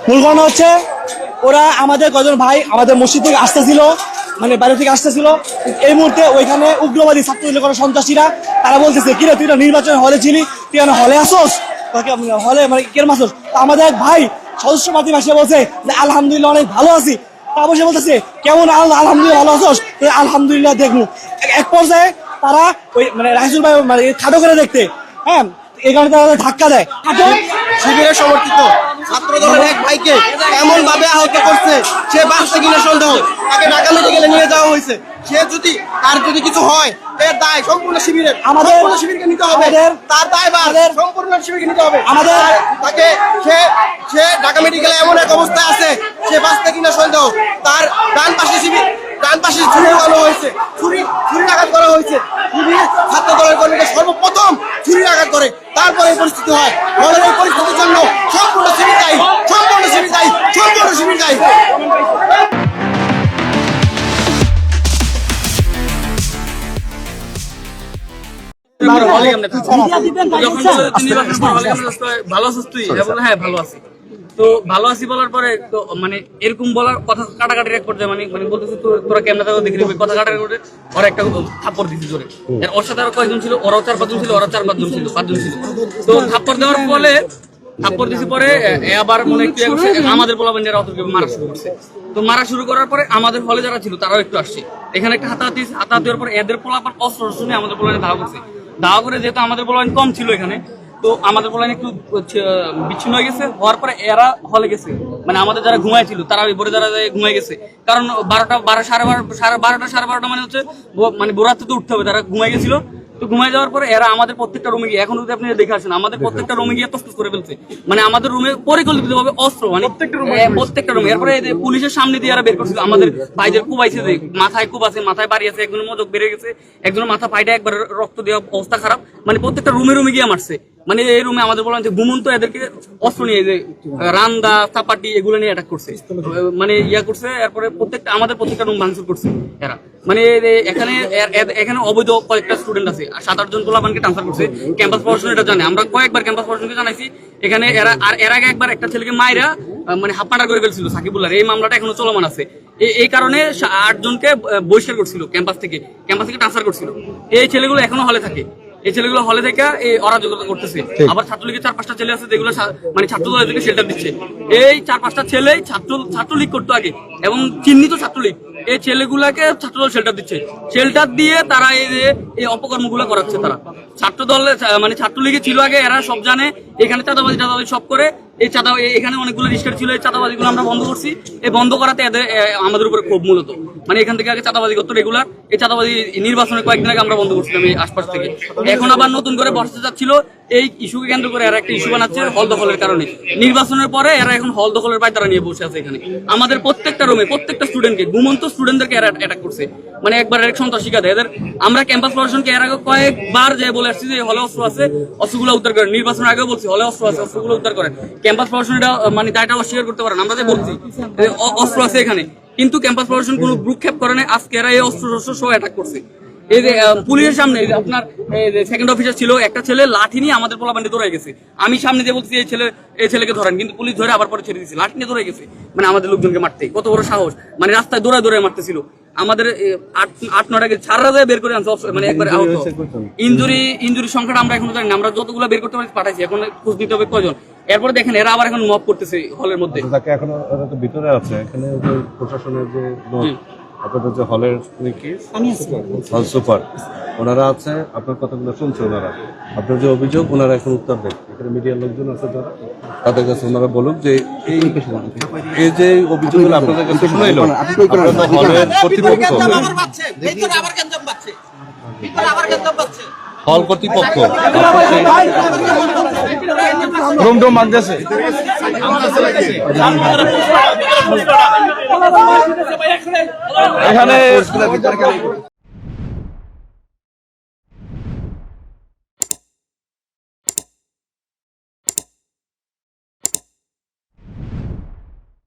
মূল ঘটনা হচ্ছে ওরা আমাদের কজন ভাই আমাদের মসজিদ থেকে আসতেছিল, মানে বাইরে থেকে আসতেছিল। এই মুহূর্তে ওইখানে উগ্রবাদী ছাত্রলীগ করা সন্ত্রাসীরা তারা বলতেছে, কিরে তুই নির্বাচন হলে ছিলি, তুই হলে আসোস, হলে মানে কেরম আসোস? আমাদের এক ভাই সদস্য পাতি ভাষা বলছে যে আলহামদুলিল্লাহ অনেক ভালো আছি। তা অবশ্যই বলতেছে কেমন আলহামদুলিল্লাহ ভালো আসোস, আলহামদুলিল্লাহ দেখবো। এক পর্যায়ে তারা ওই মানে রাইসুল ভাই মানে খাটো করে দেখতে, হ্যাঁ এই কারণে তারা ধাক্কা দেয়। শিবিরের সমর্থিত ছাত্র দলের এক ভাইকে এমন ভাবে আহত করছে, সে বাঁচছে কিনা সন্দেহ। তাকে ঢাকা মেডিকেলে নিয়ে যাওয়া হয়েছে। সে যদি তার যদি কিছু হয়, এর দায় সম্পূর্ণ শিবিরের, সম্পূর্ণ শিবিরকে নিতে হবে। তার দায় সম্পূর্ণ শিবিরকে নিতে হবে। আমাদের তাকে সে ঢাকা মেডিকেলে এমন এক অবস্থায় আছে, সে বাঁচতে কিনা সন্দেহ। তার ডান পাশে শিবির, ডান পাশে ছুরি লাগানো হয়েছে, ছুরির করা হয়েছে। ছাত্র দলের কর্মীকে সর্বপ্রথম ছুরির আঘাত করে, তারপরে এই পরিস্থিতি হয়। দলের এই পরিস্থিতির জন্য সম্পূর্ণ শিবির দায়ী, সম্পূর্ণ শিবির দায়ী, সম্পূর্ণ শিবির দায়ী। হ্যাঁ ভালো আছি, তো ভালো আছি বলার পরে তো মানে এরকম বলার কথা কাটাকাটি রেকর্ড যায়, মানে মানে বলতেছে তোরা কেমন দেখে নিবি কথা কাটাকাটি করে ওরা একটা থাপ্পড় দিচ্ছে জোরে। ওর সাথে আরো কয়েকজন ছিল, ওরাও 4-5 জন ছিল, ওরা 4-5 জন ছিল, 5 জন ছিল। তো থাপ্পড় দেওয়ার ফলে থাপ্পড় দিছি পরে আবার মনে একটু আমাদের পোলাবেন্ডেরা অত মারা শুরু করছে। তো মারা শুরু করার পরে আমাদের হলে যারা ছিল তারাও একটু আসছে। এখানে একটা হাতাহাতি দেওয়ার পরে এদের পোলাপান অস্ত্র শুনে আমাদের পোলানে ধাওয়া করছে। ধাওয়া করে যেহেতু আমাদের পোলাপান কম ছিল এখানে, তো আমাদের পোলাপান একটু বিচ্ছিন্ন হয়ে গেছে। হওয়ার পরে এরা হলে গেছে, মানে আমাদের যারা ঘুমাইছিল তারা ভোরে যারা ঘুমাই গেছে। কারণ 12টা মানে হচ্ছে মানে ভোরাতে তো উঠতে হবে, তারা ঘুমাই গেছিল। তো ঘুমাই যাওয়ার পরে এরা আমাদের প্রত্যেকটা রুমে গিয়ে, এখন যদি আপনি দেখে আসেন, আমাদের প্রত্যেকটা রুমে গিয়ে তসতস করে ফেলছে। মানে আমাদের রুমে পরিকল্পিত ভাবে অস্ত্র, মানে প্রত্যেকটা রুমে। এরপরে পুলিশের সামনে দিয়ে এরা বের করছিল আমাদের ভাইদের কুবাইছে, যে মাথায় কুব আছে, মাথায় বাড়ি আছে, একজনের মজক বেড়ে গেছে, একজনের মাথা ফাইটে একবার রক্ত দেওয়া অবস্থা খারাপ। মানে প্রত্যেকটা রুমে গিয়ে মারছে। মানে এই রুমে আমাদের বললাম যে ঘুমন্ত এদেরকে অস্ত্র নিয়ে, যে রান্দা চাপাটি এগুলো নিয়ে অ্যাটাক করছে, মানে ইয়া করছে। এরপরে আমাদের প্রত্যেকটা রুম ভাঙচুর করছে এরা। মানে এখানে অবৈধ কয়েকটা স্টুডেন্ট আছে, 7-8 জন পোলাপানকে ট্রান্সফার করছে। ক্যাম্পাস প্রশাসন এটা জানে, আমরা কয়েকবার ক্যাম্পাস প্রশাসনকে জানাইছি। এখানে এর আগে একবার একটা ছেলেকে মাইরা মানে হাফ করে ফেলছিল সাকিবুল্লাহ। এই মামলাটা এখনো চলমান আছে। এই কারণে 8 জনকে বহিষ্কার করছিল, ক্যাম্পাস থেকে ট্রান্সফার করছিল। এই ছেলেগুলো এখনো হলে থাকে। এই ছেলেগুলো হলে থেকে এই অরাজকতা করতেছে। আবার ছাত্রলীগের 4-5টা ছেলে আছে যেগুলো মানে ছাত্র দলের থেকে শেল্টার দিচ্ছে। এই 4-5টা ছেলে ছাত্রলীগ করতো আগে, এবং চিহ্নিত ছাত্রলীগ। এই ছেলেগুলাকে ছাত্রদল শেল্টার দিচ্ছে। শেল্টার দিয়ে তারা এই অপকর্মগুলো করাচ্ছে। তারা ছাত্রদল মানে ছাত্রলীগে ছিল আগে, এরা সব জানে। এখানে চাঁদাবাজি সব করে। এই এখানে অনেকগুলো রিস্টার ছিল, এই চাঁদাবাজিগুলো আমরা বন্ধ করছি। এই বন্ধ করাতে আমাদের উপরে ক্ষোভ মূলত, মানে এখান থেকে আগে চাঁদাবাজি করতো রেগুলার। এই চাঁদাবাজি নির্বাচনের কয়েকদিন আগে আমরা বন্ধ করছিলাম এই আশপাশ থেকে। এখন আবার নতুন করে বসতে যাচ্ছিল। এই ইস্যুকে কেন্দ্র করে এরা একটা ইস্যু বানাচ্ছে হল দখলের কারণে। নির্বাচনের পরে এরা এখন হল দখলের পায়তারা নিয়ে বসে আছে এখানে। আমাদের প্রত্যেকটা রুমে প্রত্যেকটা স্টুডেন্টকে, ঘুমন্ত স্টুডেন্টদেরকে এরা অ্যাটাক করছে। মানে একবার এক সন্ত্রাস শিখা দেয় এদের। আমরা ক্যাম্পাস প্রশাসনকে এর আগে কয়েকবার যে বলে আসছি যে হলে অস্ত্র আছে, অস্ত্রগুলো উদ্ধার করেন। নির্বাচনের আগেও বলছি হলে অস্ত্র আছে, অস্ত্রগুলো উদ্ধার করেন। ক্যাম্পাস প্রশাসন এটা মানে দায়টা অস্বীকার করতে পারেন। আমরা যে বলছি অস্ত্র আছে এখানে, কিন্তু ক্যাম্পাস প্রশাসন কোনো ভ্রুক্ষেপ করে নাই। আজকে এরা এই অস্ত্র সহ অ্যাটাক করছে। এই যে পুলিশের সামনে আপনার সেকেন্ড অফিসার ছিল, একটা ছেলে লাঠি নিয়ে আমাদের পোলাপান্ডে দৌড়াই গেছে। আমি সামনে যে বলছি এই ছেলেকে ধরেন, কিন্তু পুলিশ ধরে আবার পরে ছেড়ে দিয়েছে। লাঠি নিয়ে দৌড়াই গেছে, মানে আমাদের লোকজনকে মারতে। কত বড় সাহস! মানে রাস্তায় দৌড়ায় মারতেছিল। আমাদের 8-9টাকে ছাড়া যায় বের করে আনছে, মানে একবার আহত। ইঞ্জুরি সংখ্যাটা আমরা এখন জানি না। আমরা যতগুলো বের করতে পারি পাঠাইছি, এখন খোঁজ নিতে হবে কয়জন। এরপরে দেখেন এরা আবার এখন মব করতেছে হলের মধ্যে। এখন ভিতরে আছে, এখানে প্রশাসনের যে আপনাদের যে হলের হল সুপার ওনারা আছে, আপনার কথাগুলো শুনছে ওনারা। আপনার যে অভিযোগ ওনারা এখন উত্তর দেন। এখানে মিডিয়ার লোকজন আছে যারা, তাদের কাছে ওনারা বলুক যে এই যে অভিযোগগুলো আপনাদের কাছে শুনাইল, হলের কর্তৃপক্ষ, হল কর্তৃপক্ষ রুম বাঁধতেছে। এখানে